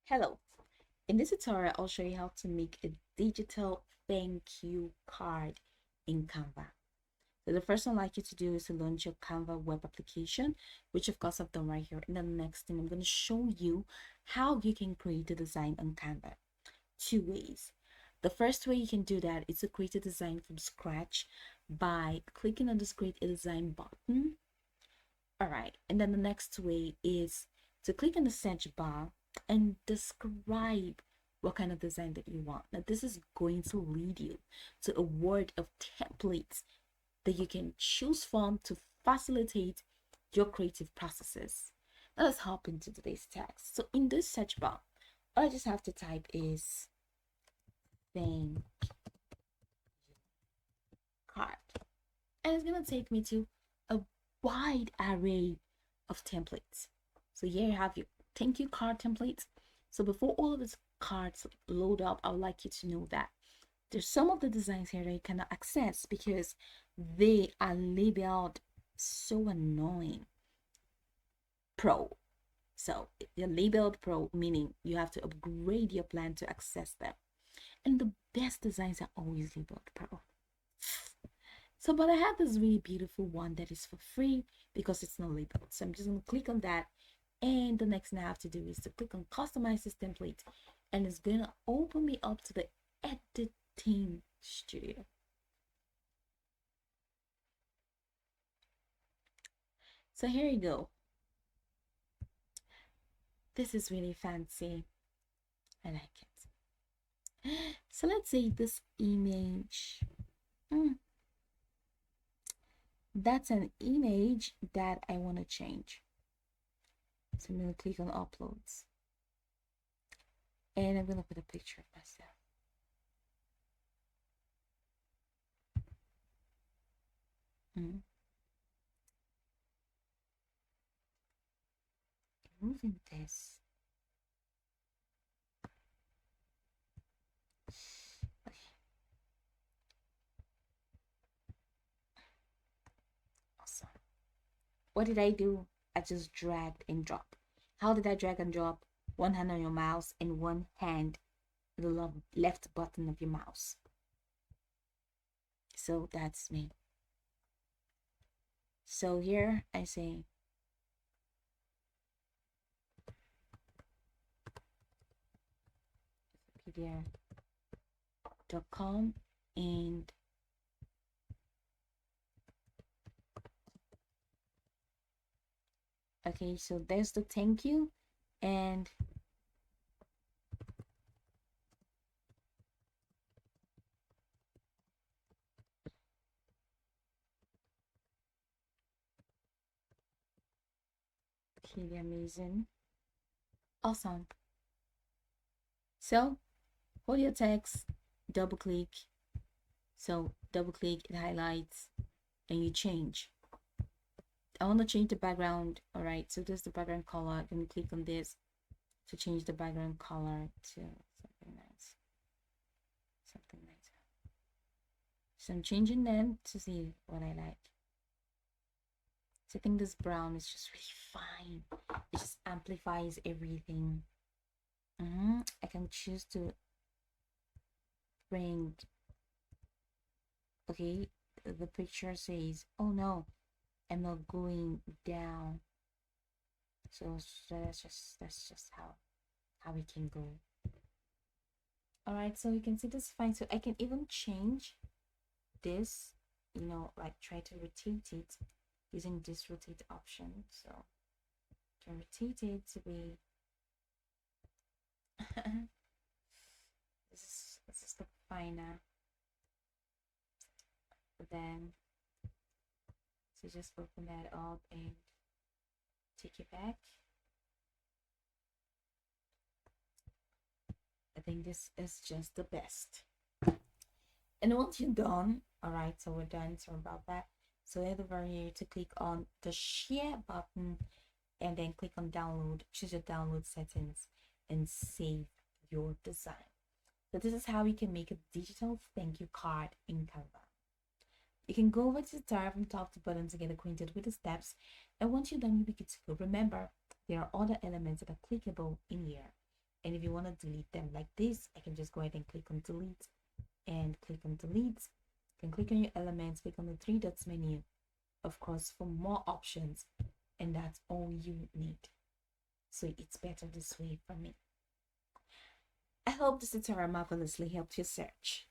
Hello, in this tutorial I'll show you how to make a digital thank you card in Canva. So the first thing I'd like you to do is to launch your Canva web application, which of course I've done right here. And then the next thing I'm going to show you how you can create a design on Canva. Two ways. The first way you can do that is to create a design from scratch by clicking on this create a design button. All right, and then the next way is to click on the search bar and describe what kind of design that you want. Now, this is going to lead you to a world of templates that you can choose from to facilitate your creative processes. Now, let's hop into today's text. So, in this search bar, all I just have to type is thank card, and it's gonna take me to a wide array of templates. So here you have your thank you card templates. So before all of these cards load up, I would like you to know that there's some of the designs here that you cannot access because they are labeled so annoying pro. So they're labeled pro, meaning you have to upgrade your plan to access them. And the best designs are always labeled pro. So, but I have this really beautiful one that is for free because it's not labeled. So I'm just going to click on that. And the next thing I have to do is to click on customize this template. And it's going to open me up to the editing studio. So here you go. This is really fancy. I like it. So let's say this image. That's an image that I want to change. So I'm going to click on uploads. And I'm going to put a picture of myself. Moving this. Okay. Awesome. What did I do? I just dragged and dropped. How did I drag and drop? One hand on your mouse and one hand on the left button of your mouse. So that's me. So here I say wikipedia.com and okay, so there's the thank you and okay, amazing. Awesome. So hold your text, double click. So double click, it highlights and you change. I want to change the background. All right, so this is the background color. Let me click on this to change the background color to something nice. Something nice. So I'm changing them to see what I like. So I think this brown is just really fine. It just amplifies everything. I can choose to bring. Okay, the picture says, "Oh no, I'm not going down." So that's just how we can go. All right, so you can see this fine. So I can even change this, like try to rotate it using this rotate option. So I can rotate it to be this is the finer. Then so just open that up and take it back. I think this is just the best. And once you're done, all right, so we're done. So about that. So head over here to click on the share button and then click on download, choose your download settings and save your design. So this is how you can make a digital thank you card in Canva. You can go over to the tab from top to bottom to get acquainted with the steps. And once you're done, you'll be good to go. Remember, there are other elements that are clickable in here. And if you want to delete them like this, I can just go ahead and click on delete and click on delete. You can click on your elements, click on the three dots menu, of course, for more options, and that's all you need. So it's better this way for me. I hope this tutorial marvelously helped your search.